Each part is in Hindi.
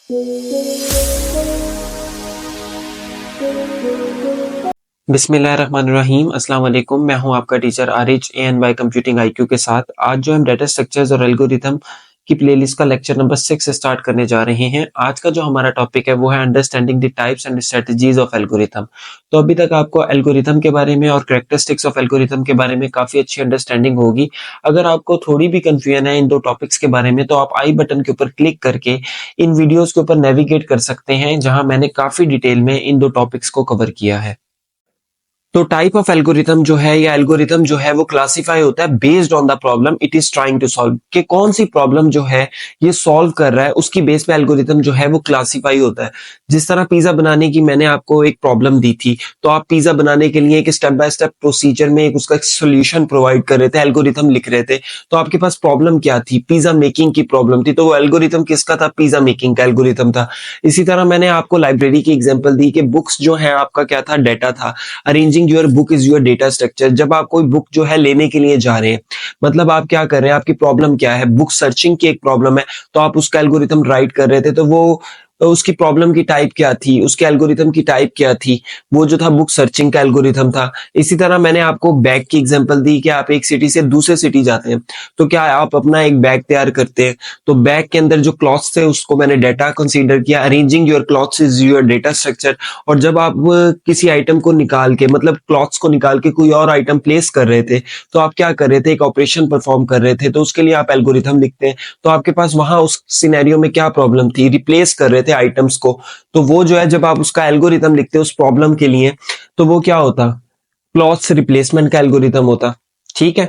बिस्मिल्लाहिर्रहमानिर्रहीम। अस्सलाम वालेकुम। मैं हूं आपका teacher Ariz ANY computing IQ के साथ। आज जो हम डाटा स्ट्रक्चर्स और एल्गोरिथम की प्लेलिस्ट का लेक्चर नंबर 6 स्टार्ट करने जा रहे हैं। आज का जो हमारा टॉपिक है वो है understanding the types and strategies of algorithm. तो अभी तक आपको एल्गोरिथम के बारे में और कैरेक्टरिस्टिक्स ऑफ एल्गोरिथम के बारे में काफी अच्छी अंडरस्टैंडिंग होगी। अगर आपको थोड़ी भी कंफ्यूजन है इन दो टॉपिक्स के बारे में तो आप आई बटन के ऊपर क्लिक करके इन वीडियोस के ऊपर नेविगेट कर सकते हैं, जहां मैंने काफी डिटेल में इन दो टॉपिक्स को कवर किया है। तो टाइप ऑफ एल्गोरिथम जो है या एल्गोरिथम जो है वो क्लासिफाई होता है based on the problem it is trying to solve, कि कौन सी प्रॉब्लम जो है ये सॉल्व कर रहा है उसकी बेस पे एल्गोरिथम जो है वो क्लासिफाई होता है। जिस तरह पिज्जा बनाने की मैंने आपको एक प्रॉब्लम दी थी, तो आप पिज्जा बनाने के लिए एक स्टेप बाय स्टेप प्रोसीजर में एक उसका सोल्यूशन प्रोवाइड कर रहे थे, एल्गोरिथम लिख रहे थे। तो आपके पास प्रॉब्लम क्या थी? पिज्जा मेकिंग की प्रॉब्लम थी, तो वो एल्गोरिथम किसका था? पिज्जा मेकिंग का एल्गोरिथम था। इसी तरह मैंने आपको लाइब्रेरी की एग्जाम्पल दी कि बुक्स जो है आपका क्या था? डेटा था। Arranging your book is your data structure. जब आप कोई बुक जो है लेने के लिए जा रहे हैं, मतलब आप क्या कर रहे हैं, आपकी प्रॉब्लम क्या है? बुक सर्चिंग की एक प्रॉब्लम है, तो आप उसका एल्गोरिथम राइट कर रहे थे। तो उसकी प्रॉब्लम की टाइप क्या थी, उसके एल्गोरिथम की टाइप क्या थी? वो जो था बुक सर्चिंग का एल्गोरिथम था। इसी तरह मैंने आपको बैग की एग्जांपल दी कि आप एक सिटी से दूसरे सिटी जाते हैं, तो क्या आप अपना एक बैग तैयार करते हैं, तो बैग के अंदर जो क्लॉथ्स थे उसको मैंने डेटा कंसीडर किया। Arranging your clothes is your data structure. और जब आप किसी आइटम को निकाल के, मतलब क्लॉथ्स को निकाल के कोई और आइटम प्लेस कर रहे थे, तो आप क्या कर रहे थे? एक ऑपरेशन परफॉर्म कर रहे थे, तो उसके लिए आप एल्गोरिथम लिखते हैं। तो आपके पास वहां उस सिनेरियो में क्या प्रॉब्लम थी? रिप्लेस कर रहे थे आइटम्स को। तो वो जो है, जब आप उसका एल्गोरिथम लिखते उस प्रॉब्लम के लिए, तो वो क्या होता? क्लॉथ्स रिप्लेसमेंट का एल्गोरिथम होता। ठीक है।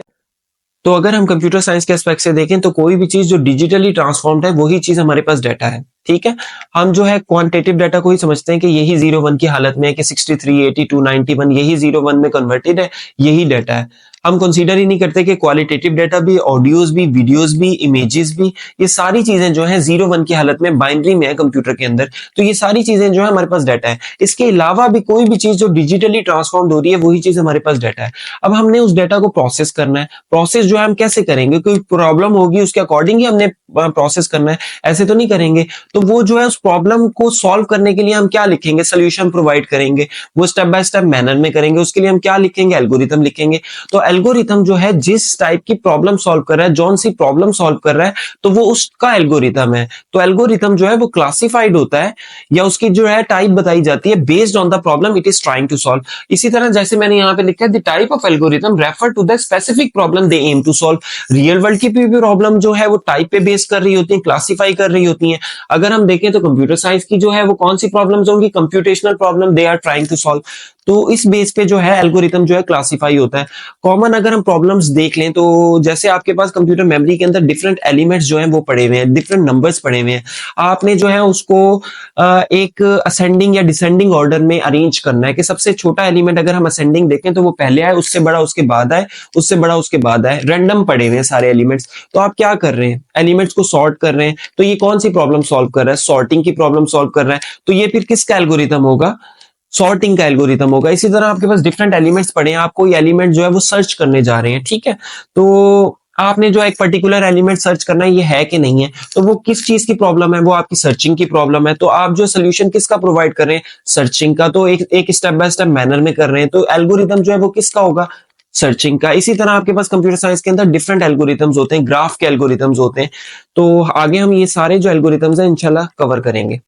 तो अगर हम कंप्यूटर साइंस के एस्पेक्ट से देखें तो कोई भी चीज जो डिजिटली ट्रांसफॉर्म्ड है वही चीज हमारे पास डाटा है। ठीक है। हम जो है क्वांटिटेटिव डाटा को ही समझते हैं कि यही 0 1 की हालत में है, कि 63 82 91 यही 0 1 में कन्वर्टेड है, यही डाटा है। हम कंसीडर ही नहीं करते कि क्वालिटेटिव डाटा भी, ऑडियोज भी, वीडियोज भी, इमेजेस भी, ये सारी चीजें जो है 0 1 की हालत में बाइनरी में है कंप्यूटर के अंदर। तो ये सारी चीजें जो है हमारे पास डाटा है। इसके अलावा भी कोई भी चीज जो डिजिटली ट्रांसफॉर्म हो रही है वही चीज हमारे पास डाटा है। अब हमने उस डाटा को प्रोसेस करना है। प्रोसेस जो है हम कैसे करेंगे? कोई प्रॉब्लम होगी उसके अकॉर्डिंग ही हमने प्रोसेस करना है, ऐसे तो नहीं करेंगे। तो वो जो है उस प्रॉब्लम को सॉल्व करने के लिए हम क्या लिखेंगे? सोल्यूशन प्रोवाइड करेंगे। वो स्टेप बाय स्टेप मैनर में करेंगे। उसके लिए हम क्या लिखेंगे? एल्गोरिथम लिखेंगे। तो एल्गोरिथम जो है जिस टाइप की प्रॉब्लम सॉल्व कर रहा है, जौन सी प्रॉब्लम सॉल्व कर रहा है, तो वो उसका एल्गोरिथम है। तो एल्गोरिथम जो है वो क्लासिफाइड होता है, या उसकी जो है टाइप बताई जाती है based on the problem it is trying to solve. इसी तरह जैसे मैंने यहाँ पे लिखा है, the type of algorithm refer to the specific problem they aim to solve. Real world की भी प्रॉब्लम जो है वो टाइप पे बेस कर रही होती है, क्लासिफाई कर रही होती है। अगर हम देखें तो कंप्यूटर साइंस की जो है वो कौन सी प्रॉब्लम्स होंगी? Computational problem they are trying to solve. तो इस बेस पे जो है एल्गोरिथम जो है क्लासिफाई होता है। कॉमन अगर हम प्रॉब्लम्स देख लें तो जैसे आपके पास कंप्यूटर मेमोरी के अंदर डिफरेंट एलिमेंट्स जो हैं वो पड़े हुए हैं, डिफरेंट नंबर्स पड़े हुए हैं। आपने जो है उसको एक असेंडिंग या डिसेंडिंग ऑर्डर में अरेंज करना है, कि सबसे छोटा एलिमेंट अगर हम असेंडिंग देखें तो वो पहले आए, उससे बड़ा उसके बाद आए, उससे बड़ा उसके बाद आए। रैंडम पड़े हुए हैं सारे एलिमेंट्स। तो आप क्या कर रहे हैं? एलिमेंट्स को सॉर्ट कर रहे हैं। तो ये कौन सी प्रॉब्लम सॉल्व कर रहा है? सॉर्टिंग की प्रॉब्लम सॉल्व कर रहा है। तो ये फिर किसका एल्गोरिथम होगा? सॉर्टिंग का एल्गोरिथम होगा। इसी तरह आपके पास डिफरेंट एलिमेंट्स पड़े हैं, आपको ये एलिमेंट जो है वो सर्च करने जा रहे हैं। ठीक है। तो आपने जो एक पर्टिकुलर एलिमेंट सर्च करना है, ये है कि नहीं है, तो वो किस चीज की प्रॉब्लम है? वो आपकी सर्चिंग की प्रॉब्लम है। तो आप जो सोल्यूशन किसका प्रोवाइड कर रहे हैं? सर्चिंग का। तो एक स्टेप बाय स्टेप मैनर में कर रहे हैं, तो एल्गोरिथम जो है वो किसका होगा? सर्चिंग का। इसी तरह आपके पास कंप्यूटर साइंस के अंदर डिफरेंट एल्गोरिथम्स होते हैं, ग्राफ के एल्गोरिथम्स होते हैं। तो आगे हम ये सारे जो एल्गोरिथम्स हैं इंशाल्लाह कवर करेंगे।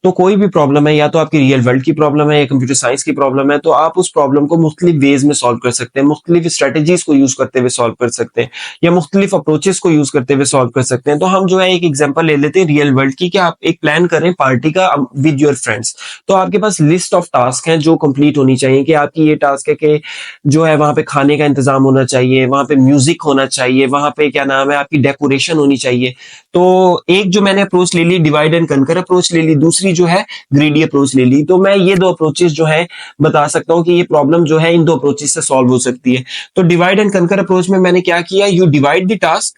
तो कोई भी प्रॉब्लम है, या तो आपकी रियल वर्ल्ड की प्रॉब्लम है या कंप्यूटर साइंस की प्रॉब्लम है, तो आप उस प्रॉब्लम को मुख्तलिफ वेज में सॉल्व कर सकते हैं, मुख्तलिफ स्ट्रेटेजीज को यूज करते हुए सॉल्व कर सकते हैं, या मुख्तलिफ अप्रोचेस को यूज करते हुए सॉल्व कर सकते हैं। तो हम जो है एक एग्जांपल ले लेते हैं रियल वर्ल्ड की, कि आप एक प्लान करें पार्टी का विद योर फ्रेंड्स। तो आपके पास लिस्ट ऑफ टास्क हैं जो कंप्लीट होनी चाहिए, कि आपकी ये टास्क है कि जो है वहां पे खाने का इंतजाम होना चाहिए, वहां पे म्यूजिक होना चाहिए, वहां पे क्या नाम है आपकी डेकोरेशन होनी चाहिए। तो एक जो मैंने अप्रोच ले ली डिवाइड एंड कनकर अप्रोच ले ली, दूसरी जो है ग्रीडी अप्रोच ले ली। तो मैं ये दो अप्रोचेस जो है बता सकता हूं कि ये प्रॉब्लम जो है इन दो अप्रोचेस से सॉल्व हो सकती है। तो डिवाइड एंड कनकर अप्रोच में मैंने क्या किया? You divide the task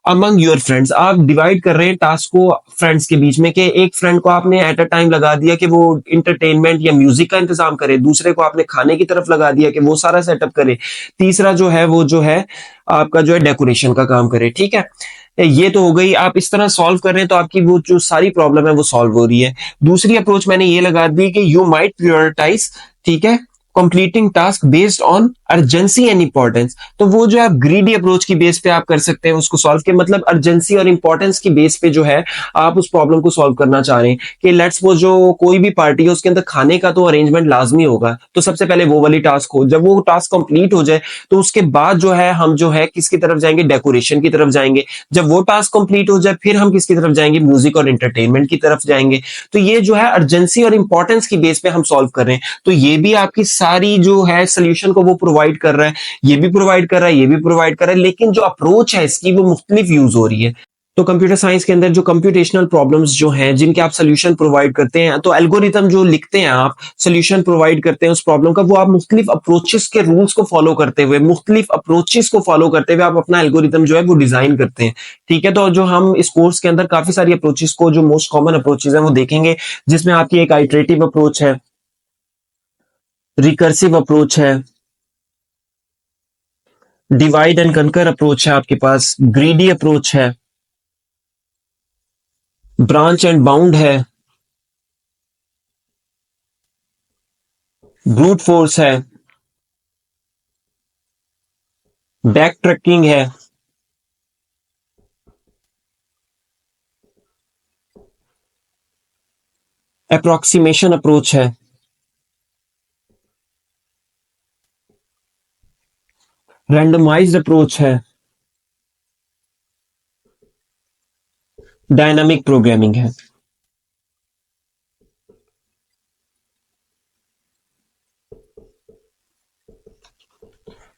among your friends. आप डिवाइड कर रहे हैं टास्क को फ्रेंड्स के बीच में, कि एक फ्रेंड को आपने एट अ टाइम लगा दिया कि वो इंटरटेनमेंट या म्यूजिक का इंतजाम करे, दूसरे को आपने खाने की तरफ लगा दिया कि वो सारा सेटअप करे, तीसरा जो है वो जो है आपका जो है डेकोरेशन का काम करे। ठीक है। ये तो हो गई, आप इस तरह सॉल्व कर रहे हैं तो आपकी वो जो सारी प्रॉब्लम है वो सॉल्व हो रही है। दूसरी अप्रोच मैंने ये लगा दी कि यू माइट प्रायोरिटाइज, ठीक है, completing task based on urgency and importance. तो वो जो आप ग्रीडी अप्रोच की बेस पे आप कर सकते हैं उसको सॉल्व के, मतलब अर्जेंसी और इंपॉर्टेंस की बेस पे जो है आप उस प्रॉब्लम को सॉल्व करना चाह रहे हैं कि लेट्स सपोज जो कोई भी पार्टी है उसके अंदर खाने का तो अरेंजमेंट लाजमी होगा, तो सबसे पहले वो वाली टास्क हो, जब वो टास्क कंप्लीट हो जाए तो उसके बाद जो है हम जो है किसकी तरफ जाएंगे, डेकोरेशन की तरफ जाएंगे। जब वो टास्क कंप्लीट हो जाए फिर हम किसकी तरफ जाएंगे, म्यूजिक और एंटरटेनमेंट की तरफ जाएंगे। तो ये जो है अर्जेंसी और इंपॉर्टेंस की बेस पे हम सॉल्व कर रहे हैं, तो ये भी आपकी सारी जो है सोल्यूशन को वो प्रोवाइड कर रहा है, ये भी प्रोवाइड कर रहा है, ये भी प्रोवाइड कर रहा है, लेकिन जो अप्रोच है इसकी वो मुख्तलिफ यूज हो रही है। तो कंप्यूटर साइंस के अंदर जो कंप्यूटेशनल प्रॉब्लम्स जो हैं जिनके आप सोल्यूशन प्रोवाइड करते हैं, तो एल्गोरिथम जो लिखते हैं आप, सोल्यूशन प्रोवाइड करते हैं उस प्रॉब्लम का, वो आप मुख्तलिफ अप्रोचेस के रूल्स को फॉलो करते हुए, मुख्तलिफ अप्रोचेस को फॉलो करते हुए आप अपना एल्गोरिथम जो है वो डिजाइन करते हैं। ठीक है, तो जो हम इस कोर्स के अंदर काफी सारी अप्रोचेस को, जो मोस्ट कॉमन अप्रोचेस हैं वो देखेंगे, जिसमें आपकी एक आइटरेटिव अप्रोच है, रिकर्सिव अप्रोच है, डिवाइड एंड कनकर अप्रोच है, आपके पास ग्रीडी अप्रोच है, ब्रांच एंड बाउंड है, ब्रूट फोर्स है, बैक ट्रैकिंग है, अप्रोक्सीमेशन अप्रोच है, रैंडमाइज्ड अप्रोच है, डायनामिक प्रोग्रामिंग है।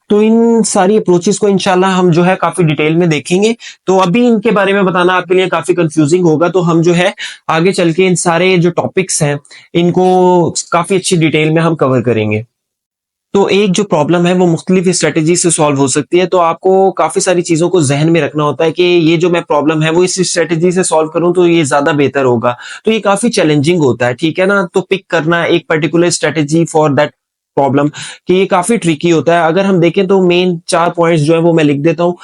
तो इन सारी अप्रोचेस को इंशाल्लाह हम जो है काफी डिटेल में देखेंगे। तो अभी इनके बारे में बताना आपके लिए काफी कंफ्यूजिंग होगा, तो हम जो है आगे चल के इन सारे जो टॉपिक्स हैं इनको काफी अच्छी डिटेल में हम कवर करेंगे। तो एक जो प्रॉब्लम है वो मुख्तलिफ स्ट्रेटेजी से सॉल्व हो सकती है, तो आपको काफी सारी चीजों को जहन में रखना होता है कि ये जो मैं प्रॉब्लम है वो इस स्ट्रेटेजी से सॉल्व करूं तो ये ज्यादा बेहतर होगा। तो ये काफी चैलेंजिंग होता है, ठीक है ना, तो पिक करना एक particular strategy for that problem कि ये काफी ट्रिकी होता है। अगर हम देखें तो मेन 4 पॉइंट्स जो है वो मैं लिख देता हूँ,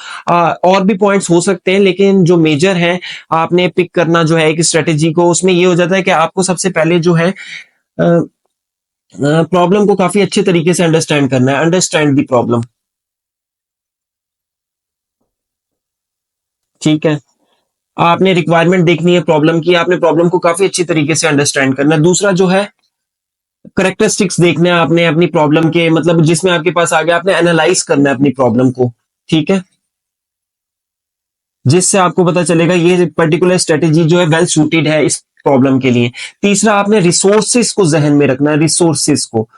और भी पॉइंट्स हो सकते हैं लेकिन जो मेजर हैं, आपने पिक करना जो है एक स्ट्रेटेजी को, उसमें ये हो जाता है कि आपको सबसे पहले जो है प्रॉब्लम को काफी अच्छे तरीके से अंडरस्टैंड करना है, अंडरस्टैंड द प्रॉब्लम। ठीक है, आपने रिक्वायरमेंट देखनी है प्रॉब्लम की, आपने प्रॉब्लम को काफी अच्छी तरीके से अंडरस्टैंड करना है। दूसरा जो है करेक्टरिस्टिक्स देखना है आपने अपनी प्रॉब्लम के, मतलब जिसमें आपके पास आ गया, आपने एनालाइज करना है अपनी प्रॉब्लम को, ठीक है, जिससे आपको पता चलेगा ये पर्टिकुलर स्ट्रेटेजी जो है वेल सूटेड है इस प्रॉब्लम के लिए। तीसरा, आपने रिसोर्सेस को जहन में रखना है, रिसोर्सेस को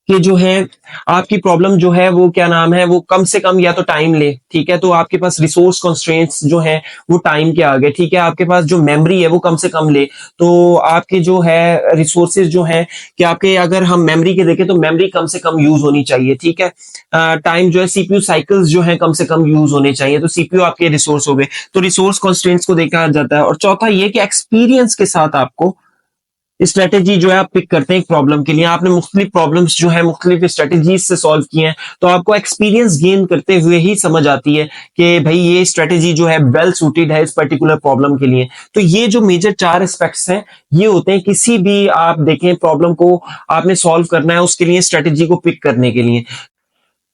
कि जो है आपकी प्रॉब्लम जो है वो क्या नाम है, वो कम से कम या तो टाइम ले, ठीक है, तो आपके पास रिसोर्स कंस्ट्रेंट्स जो है वो टाइम के आगे, ठीक है, आपके पास जो मेमोरी है वो कम से कम ले, तो आपके जो है रिसोर्सेज जो है कि आपके, अगर हम मेमोरी के देखें तो मेमोरी कम से कम यूज होनी चाहिए, ठीक है, टाइम जो है सीपीयू साइकिल्स जो है कम से कम यूज होने चाहिए, तो सीपीयू आपके रिसोर्स हो गए, तो रिसोर्स कंस्ट्रेंट्स को देखा जाता है। और चौथा ये कि एक्सपीरियंस के साथ आपको स्ट्रेटेजी जो है आप पिक करते हैं एक प्रॉब्लम के लिए, आपने मुख्तलिफ प्रॉब्लम्स जो है मुख्तलिफ स्ट्रेटेजीज से सॉल्व किए हैं, तो आपको एक्सपीरियंस गेन करते हुए ही समझ आती है कि भाई ये स्ट्रेटेजी जो है वेल सूटेड है इस पर्टिकुलर प्रॉब्लम के लिए। तो ये जो मेजर 4 एस्पेक्ट्स हैं ये होते हैं किसी भी, आप देखें, प्रॉब्लम को आपने सॉल्व करना है उसके लिए, स्ट्रेटेजी को पिक करने के लिए।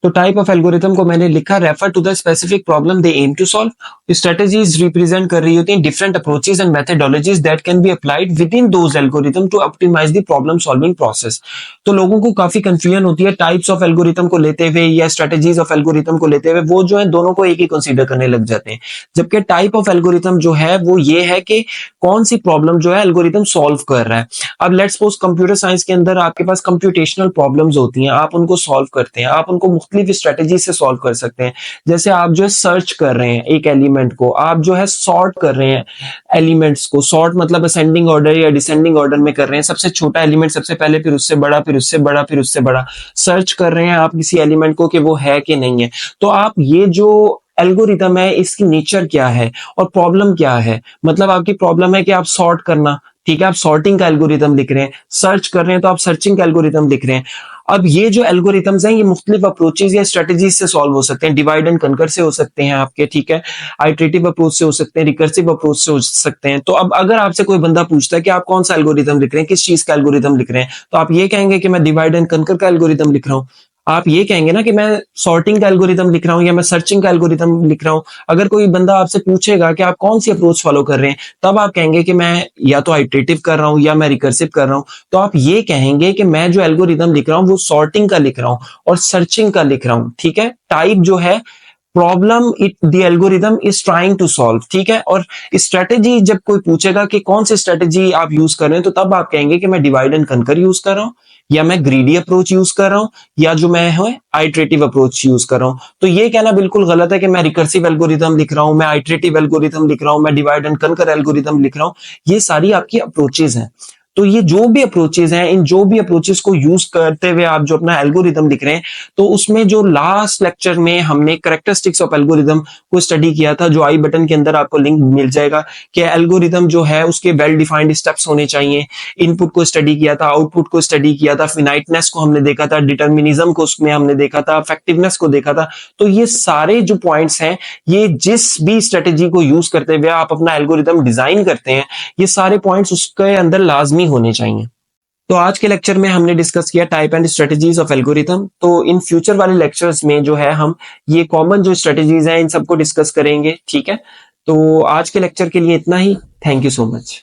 तो टाइप ऑफ एल्गोरिथम को मैंने लिखा, refer to the specific problem they aim to solve. Strategies represent कर रही होती हैं different approaches and methodologies that can be applied with in those algorithm to optimize the problem solving process. तो लोगों को काफी कंफ्यूजन होती है टाइप्स ऑफ एल्गोरिथम को लेते हुए या स्ट्रेटजीज ऑफ एल्गोरिथम को लेते हुए, वो जो है दोनों को एक ही कंसीडर करने लग जाते हैं। जबकि टाइप ऑफ एल्गोरिथम जो है वो ये है कि कौन सी प्रॉब्लम जो है एल्गोरिथम सॉल्व कर रहा है। अब लेट्स सपोज कंप्यूटर साइंस के अंदर आपके पास कंप्यूटेशनल प्रॉब्लम्स होती हैं, आप उनको सॉल्व करते हैं, आप उनको मुख्तलिफ स्ट्रेटेजी से सॉल्व कर सकते हैं। जैसे आप जो है सर्च कर रहे हैं एक एलिमेंट को, आप जो है सॉर्ट कर रहे हैं एलिमेंट्स को, सॉर्ट मतलब असेंडिंग ऑर्डर या डिसेंडिंग ऑर्डर में कर रहे हैं, सबसे छोटा एलिमेंट सबसे पहले, फिर उससे बड़ा, फिर उससे बड़ा, फिर उससे बड़ा, सर्च कर रहे हैं आप किसी एलिमेंट को कि वो है कि नहीं है। तो आप ये जो एल्गोरिथम है इसकी नेचर क्या है और प्रॉब्लम क्या है, मतलब आपकी प्रॉब्लम है कि आप सॉर्ट करना, ठीक है, आप सॉर्टिंग का एल्गोरिथम लिख रहे हैं, सर्च कर रहे हैं तो आप सर्चिंग का एल्गोरिथम लिख रहे हैं, अब ये जो एल्गोरिथम्स हैं ये मुख्तलिफ अप्रोचेज या स्ट्रेटजीज से सॉल्व हो सकते हैं। डिवाइड एंड कनकर से हो सकते हैं आपके, ठीक है, आइटरेटिव अप्रोच से हो सकते हैं, रिकर्सिव अप्रोच से हो सकते हैं। तो अब अगर आपसे कोई बंदा पूछता है कि आप कौन सा एल्गोरिथम लिख रहे हैं, किस चीज का एल्गोरिथम लिख रहे हैं, तो आप ये कहेंगे कि मैं डिवाइड एंड कनकर का एल्गोरिथम लिख रहा हूँ। आप ये कहेंगे ना कि मैं सॉर्टिंग का एल्गोरिथम लिख रहा हूँ या मैं सर्चिंग का एल्गोरिथम लिख रहा हूँ। अगर कोई बंदा आपसे पूछेगा कि आप कौन सी अप्रोच फॉलो कर रहे हैं, तब आप कहेंगे कि मैं या तो आइटरेटिव कर रहा हूँ या मैं रिकर्सिव कर रहा हूँ। तो आप ये कहेंगे कि मैं जो एल्गोरिथम लिख रहा हूँ वो सॉर्टिंग का लिख रहा हूँ और सर्चिंग का लिख रहा हूँ, ठीक है। टाइप जो है problem it the algorithm is trying to solve, ठीक है। और स्ट्रेटेजी जब कोई पूछेगा कि कौन सी स्ट्रेटेजी आप यूज कर रहे हैं, तो तब आप कहेंगे कि मैं डिवाइड एंड कनकर यूज कर रहा हूँ, या मैं ग्रीडी अप्रोच यूज कर रहा हूँ, या जो मैं है आइटरेटिव अप्रोच यूज कर रहा हूँ। तो ये कहना बिल्कुल गलत है कि मैं रिकर्सिव एल्गोरिथम लिख रहा हूँ, मैं आइटरेटिव एल्गोरिथम लिख रहा हूँ, मैं डिवाइड एंड कनकर एल्गोरिथम लिख रहा हूँ। ये सारी आपकी अप्रोचेज हैं। तो ये जो भी अप्रोचेज हैं, इन जो भी अप्रोचेस को यूज करते हुए आप जो अपना एल्गोरिथम लिख रहे हैं, तो उसमें जो लास्ट लेक्चर में हमने कैरेक्टरिस्टिक्स ऑफ एल्गोरिथम को स्टडी किया था, जो आई बटन के अंदर आपको लिंक मिल जाएगा, कि एल्गोरिथम जो है उसके वेल डिफाइंड स्टेप्स होने चाहिए। इनपुट को स्टडी किया था, आउटपुट को स्टडी किया था, फिनाइटनेस को हमने देखा था, डिटर्मिनिज्म को उसमें हमने देखा था, इफेक्टिवनेस को देखा था। तो ये सारे जो पॉइंट्स हैं, ये जिस भी स्ट्रेटेजी को यूज करते हुए आप अपना एल्गोरिथम डिजाइन करते हैं, ये सारे पॉइंट्स उसके अंदर लाजमी होने चाहिए। तो आज के लेक्चर में हमने डिस्कस किया type and strategies of algorithm. तो इन फ्यूचर वाले लेक्चर्स में जो है हम ये कॉमन जो स्ट्रेटजीज हैं इन सबको डिस्कस करेंगे, ठीक है। तो आज के लेक्चर के लिए इतना ही। Thank you so much.